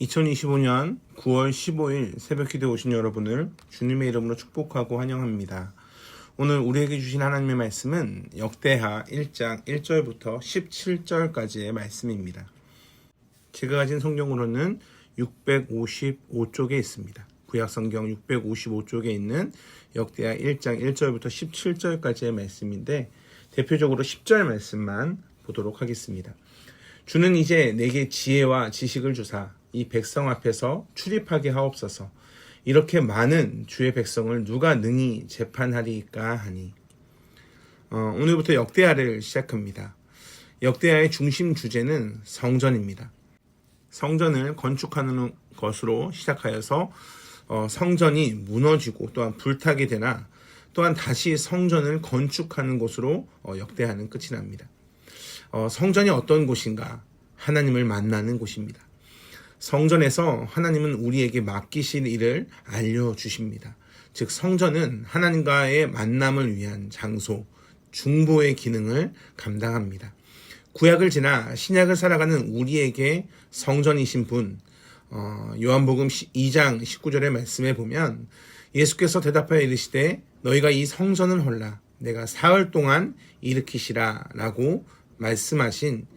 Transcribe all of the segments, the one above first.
2025년 9월 15일 새벽기도에 오신 여러분을 주님의 이름으로 축복하고 환영합니다. 오늘 우리에게 주신 하나님의 말씀은 역대하 1장 1절부터 17절까지의 말씀입니다. 제가 가진 성경으로는 655쪽에 있습니다. 구약성경 655쪽에 있는 역대하 1장 1절부터 17절까지의 말씀인데 대표적으로 10절 말씀만 보도록 하겠습니다. 주는 이제 내게 지혜와 지식을 주사 이 백성 앞에서 출입하게 하옵소서. 이렇게 많은 주의 백성을 누가 능히 재판하리까 하니. 오늘부터 역대하를 시작합니다. 역대하의 중심 주제는 성전입니다. 성전을 건축하는 것으로 시작하여서 성전이 무너지고 또한 불타게 되나 또한 다시 성전을 건축하는 곳으로 역대하는 끝이 납니다. 성전이 어떤 곳인가? 하나님을 만나는 곳입니다. 성전에서 하나님은 우리에게 맡기실 일을 알려주십니다. 즉 성전은 하나님과의 만남을 위한 장소, 중보의 기능을 감당합니다. 구약을 지나 신약을 살아가는 우리에게 성전이신 분, 요한복음 2장 19절의 말씀에 보면 예수께서 대답하여 이르시되 너희가 이 성전을 헐라 내가 사흘 동안 일으키시라 라고 말씀하신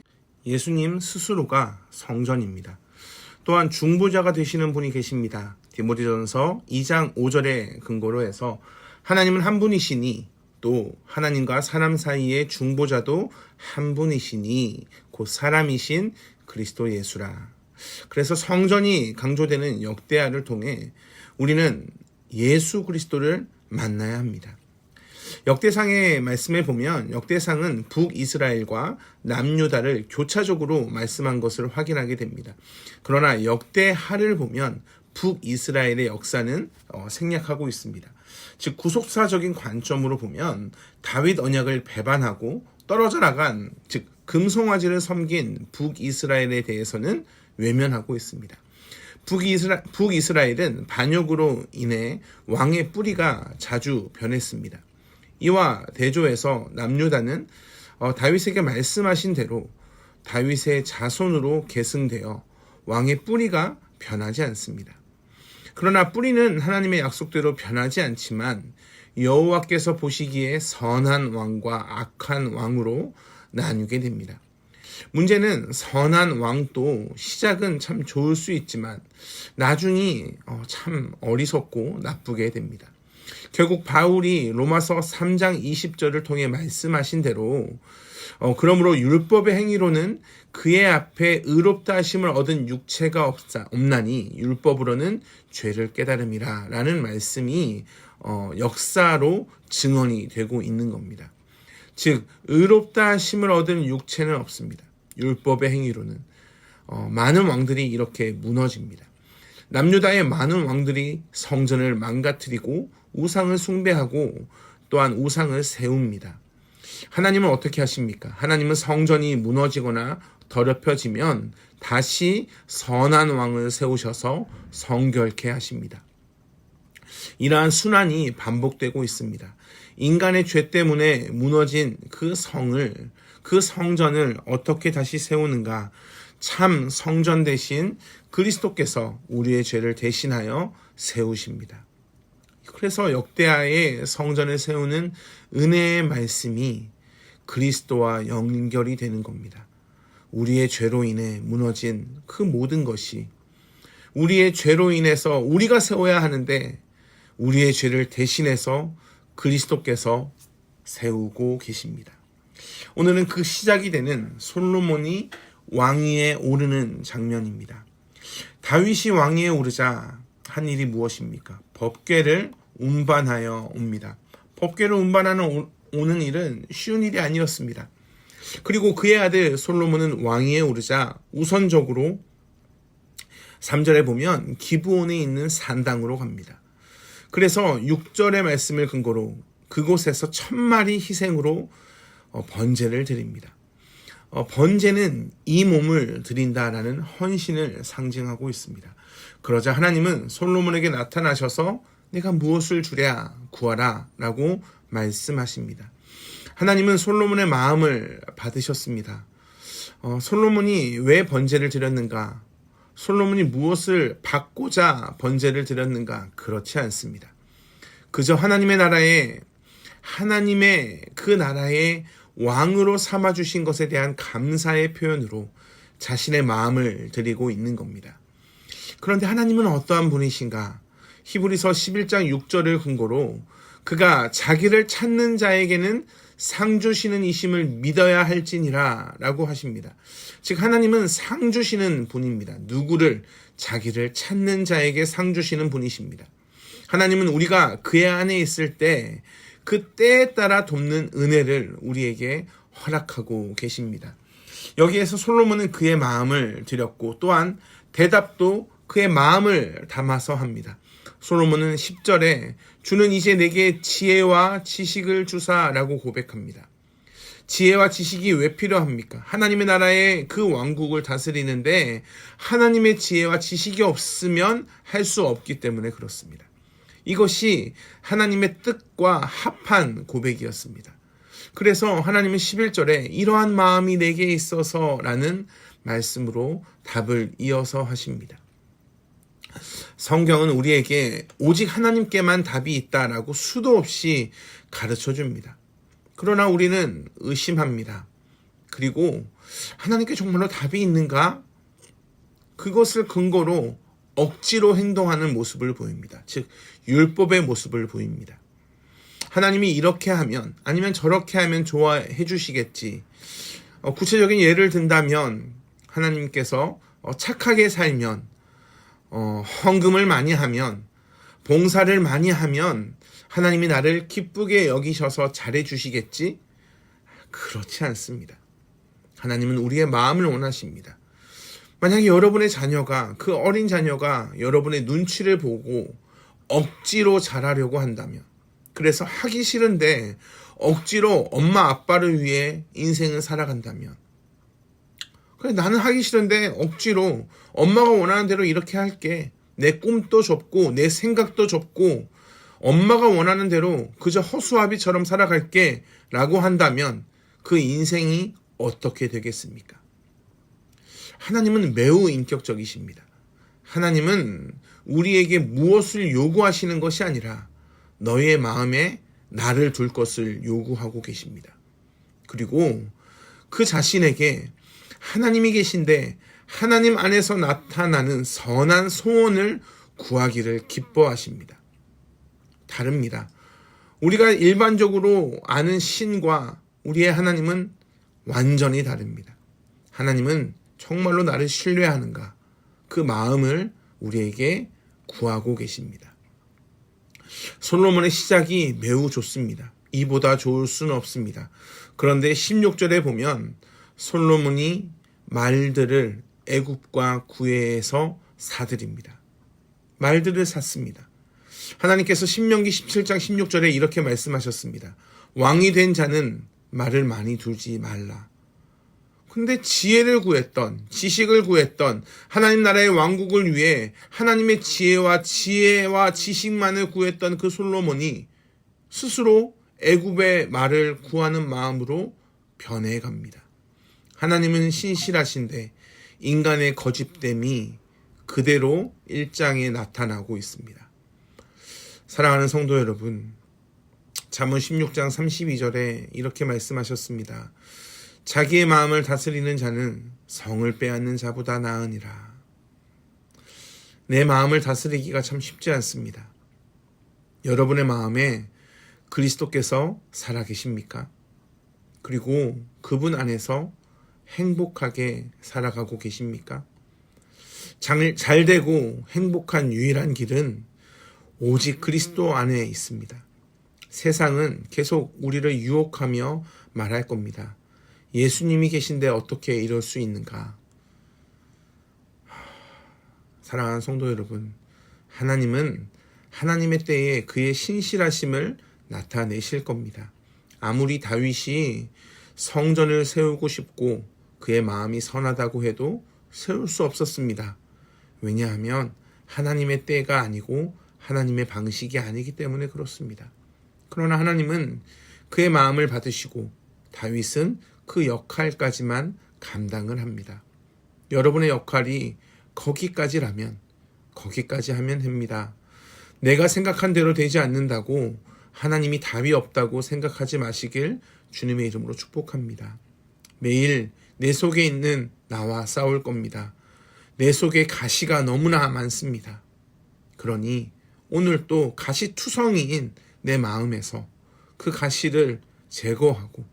예수님 스스로가 성전입니다. 또한 중보자가 되시는 분이 계십니다. 디모데전서 2장 5절에 근거로 해서 하나님은 한 분이시니 또 하나님과 사람 사이의 중보자도 한 분이시니 곧 사람이신 그리스도 예수라. 그래서 성전이 강조되는 역대하를 통해 우리는 예수 그리스도를 만나야 합니다. 역대상의 말씀에 보면 역대상은 북이스라엘과 남유다를 교차적으로 말씀한 것을 확인하게 됩니다. 그러나 역대하를 보면 북이스라엘의 역사는 생략하고 있습니다. 즉 구속사적인 관점으로 보면 다윗 언약을 배반하고 떨어져 나간 즉 금송아지를 섬긴 북이스라엘에 대해서는 외면하고 있습니다. 북이스라엘은 반역으로 인해 왕의 뿌리가 자주 변했습니다. 이와 대조해서 남유다는 다윗에게 말씀하신 대로 다윗의 자손으로 계승되어 왕의 뿌리가 변하지 않습니다. 그러나 뿌리는 하나님의 약속대로 변하지 않지만 여호와께서 보시기에 선한 왕과 악한 왕으로 나뉘게 됩니다. 문제는 선한 왕도 시작은 참 좋을 수 있지만 나중이 참 어리석고 나쁘게 됩니다. 결국 바울이 로마서 3장 20절을 통해 말씀하신 대로 그러므로 율법의 행위로는 그의 앞에 의롭다 하심을 얻은 육체가 없나니 율법으로는 죄를 깨달음이라 라는 말씀이 역사로 증언이 되고 있는 겁니다. 즉 의롭다 하심을 얻은 육체는 없습니다. 율법의 행위로는 많은 왕들이 이렇게 무너집니다. 남유다의 많은 왕들이 성전을 망가뜨리고 우상을 숭배하고 또한 우상을 세웁니다. 하나님은 어떻게 하십니까? 하나님은 성전이 무너지거나 더럽혀지면 다시 선한 왕을 세우셔서 성결케 하십니다. 이러한 순환이 반복되고 있습니다. 인간의 죄 때문에 무너진 그 성전을 어떻게 다시 세우는가? 참 성전 대신 그리스도께서 우리의 죄를 대신하여 세우십니다. 그래서 역대하의 성전을 세우는 은혜의 말씀이 그리스도와 연결이 되는 겁니다. 우리의 죄로 인해 무너진 그 모든 것이 우리의 죄로 인해서 우리가 세워야 하는데 우리의 죄를 대신해서 그리스도께서 세우고 계십니다. 오늘은 그 시작이 되는 솔로몬이 왕위에 오르는 장면입니다. 다윗이 왕위에 오르자 한 일이 무엇입니까? 법궤를 운반하여 옵니다. 법궤를 운반하는 오는 일은 쉬운 일이 아니었습니다. 그리고 그의 아들 솔로몬은 왕위에 오르자 우선적으로 3절에 보면 기브온에 있는 산당으로 갑니다. 그래서 6절의 말씀을 근거로 그곳에서 1000마리 희생으로 번제를 드립니다. 번제는 이 몸을 드린다라는 헌신을 상징하고 있습니다. 그러자 하나님은 솔로몬에게 나타나셔서 내가 무엇을 주랴 구하라 라고 말씀하십니다. 하나님은 솔로몬의 마음을 받으셨습니다. 솔로몬이 왜 번제를 드렸는가? 솔로몬이 무엇을 받고자 번제를 드렸는가? 그렇지 않습니다. 그저 하나님의 그 나라의 왕으로 삼아주신 것에 대한 감사의 표현으로 자신의 마음을 드리고 있는 겁니다. 그런데 하나님은 어떠한 분이신가? 히브리서 11장 6절을 근거로 그가 자기를 찾는 자에게는 상 주시는 이심을 믿어야 할지니라 라고 하십니다. 즉 하나님은 상 주시는 분입니다. 누구를? 자기를 찾는 자에게 상 주시는 분이십니다. 하나님은 우리가 그의 안에 있을 때 그 때에 따라 돕는 은혜를 우리에게 허락하고 계십니다. 여기에서 솔로몬은 그의 마음을 드렸고 또한 대답도 그의 마음을 담아서 합니다. 솔로몬은 10절에 주는 이제 내게 지혜와 지식을 주사라고 고백합니다. 지혜와 지식이 왜 필요합니까? 하나님의 나라의 그 왕국을 다스리는데 하나님의 지혜와 지식이 없으면 할 수 없기 때문에 그렇습니다. 이것이 하나님의 뜻과 합한 고백이었습니다. 그래서 하나님은 11절에 이러한 마음이 내게 있어서 라는 말씀으로 답을 이어서 하십니다. 성경은 우리에게 오직 하나님께만 답이 있다라고 수도 없이 가르쳐 줍니다. 그러나 우리는 의심합니다. 그리고 하나님께 정말로 답이 있는가? 그것을 근거로 억지로 행동하는 모습을 보입니다. 즉 율법의 모습을 보입니다. 하나님이 이렇게 하면 아니면 저렇게 하면 좋아해 주시겠지. 구체적인 예를 든다면 하나님께서 착하게 살면 헌금을 많이 하면 봉사를 많이 하면 하나님이 나를 기쁘게 여기셔서 잘해 주시겠지? 그렇지 않습니다. 하나님은 우리의 마음을 원하십니다. 만약에 여러분의 자녀가 그 어린 자녀가 여러분의 눈치를 보고 억지로 잘하려고 한다면 그래서 하기 싫은데 억지로 엄마 아빠를 위해 인생을 살아간다면 그래 나는 하기 싫은데 억지로 엄마가 원하는 대로 이렇게 할게 내 꿈도 접고 내 생각도 접고 엄마가 원하는 대로 그저 허수아비처럼 살아갈게 라고 한다면 그 인생이 어떻게 되겠습니까? 하나님은 매우 인격적이십니다. 하나님은 우리에게 무엇을 요구하시는 것이 아니라 너의 마음에 나를 둘 것을 요구하고 계십니다. 그리고 그 자신에게 하나님이 계신데 하나님 안에서 나타나는 선한 소원을 구하기를 기뻐하십니다. 다릅니다. 우리가 일반적으로 아는 신과 우리의 하나님은 완전히 다릅니다. 하나님은 정말로 나를 신뢰하는가? 그 마음을 우리에게 구하고 계십니다. 솔로몬의 시작이 매우 좋습니다. 이보다 좋을 수는 없습니다. 그런데 16절에 보면 솔로몬이 말들을 애굽과 구해에서 사들입니다. 말들을 샀습니다. 하나님께서 신명기 17장 16절에 이렇게 말씀하셨습니다. 왕이 된 자는 말을 많이 두지 말라. 근데 지혜를 구했던, 지식을 구했던 하나님 나라의 왕국을 위해 하나님의 지혜와 지식만을 구했던 그 솔로몬이 스스로 애굽의 말을 구하는 마음으로 변해갑니다. 하나님은 신실하신데 인간의 거짓됨이 그대로 1장에 나타나고 있습니다. 사랑하는 성도 여러분, 잠언 16장 32절에 이렇게 말씀하셨습니다. 자기의 마음을 다스리는 자는 성을 빼앗는 자보다 나으니라. 내 마음을 다스리기가 참 쉽지 않습니다. 여러분의 마음에 그리스도께서 살아계십니까? 그리고 그분 안에서 행복하게 살아가고 계십니까? 잘 되고 행복한 유일한 길은 오직 그리스도 안에 있습니다. 세상은 계속 우리를 유혹하며 말할 겁니다. 예수님이 계신데 어떻게 이럴 수 있는가? 사랑하는 성도 여러분, 하나님은 하나님의 때에 그의 신실하심을 나타내실 겁니다. 아무리 다윗이 성전을 세우고 싶고 그의 마음이 선하다고 해도 세울 수 없었습니다. 왜냐하면 하나님의 때가 아니고 하나님의 방식이 아니기 때문에 그렇습니다. 그러나 하나님은 그의 마음을 받으시고 다윗은 그 역할까지만 감당을 합니다. 여러분의 역할이 거기까지라면 거기까지 하면 됩니다. 내가 생각한 대로 되지 않는다고 하나님이 답이 없다고 생각하지 마시길 주님의 이름으로 축복합니다. 매일 내 속에 있는 나와 싸울 겁니다. 내 속에 가시가 너무나 많습니다. 그러니 오늘 또 가시투성이인 내 마음에서 그 가시를 제거하고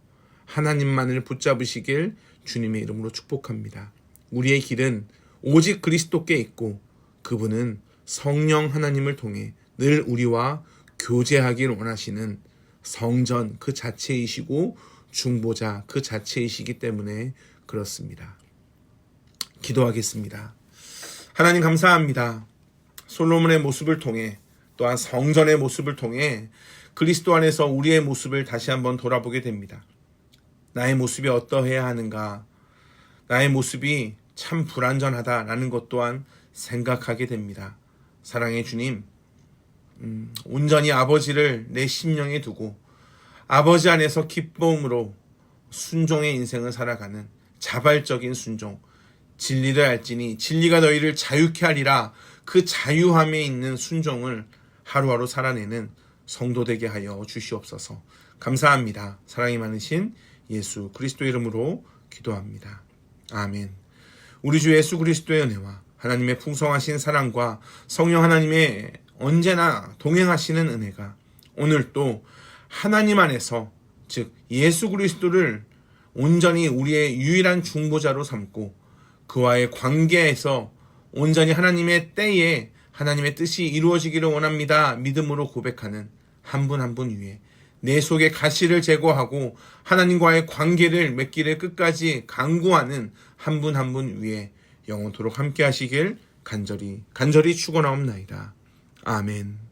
하나님만을 붙잡으시길 주님의 이름으로 축복합니다. 우리의 길은 오직 그리스도께 있고 그분은 성령 하나님을 통해 늘 우리와 교제하길 원하시는 성전 그 자체이시고 중보자 그 자체이시기 때문에 그렇습니다. 기도하겠습니다. 하나님 감사합니다. 솔로몬의 모습을 통해 또한 성전의 모습을 통해 그리스도 안에서 우리의 모습을 다시 한번 돌아보게 됩니다. 나의 모습이 어떠해야 하는가? 나의 모습이 참 불완전하다라는 것 또한 생각하게 됩니다. 사랑의 주님, 온전히 아버지를 내 심령에 두고 아버지 안에서 기쁨으로 순종의 인생을 살아가는 자발적인 순종, 진리를 알지니 진리가 너희를 자유케 하리라, 그 자유함에 있는 순종을 하루하루 살아내는 성도 되게 하여 주시옵소서. 감사합니다. 사랑이 많으신 예수 그리스도 이름으로 기도합니다. 아멘. 우리 주 예수 그리스도의 은혜와 하나님의 풍성하신 사랑과 성령 하나님의 언제나 동행하시는 은혜가 오늘 또 하나님 안에서, 즉 예수 그리스도를 온전히 우리의 유일한 중보자로 삼고 그와의 관계에서 온전히 하나님의 때에 하나님의 뜻이 이루어지기를 원합니다 믿음으로 고백하는 한 분 한 분 위에 내 속의 가시를 제거하고 하나님과의 관계를 맺기를 끝까지 강구하는 한 분 한 분 위에 영원토록 함께 하시길 간절히 축원하옵나이다. 아멘.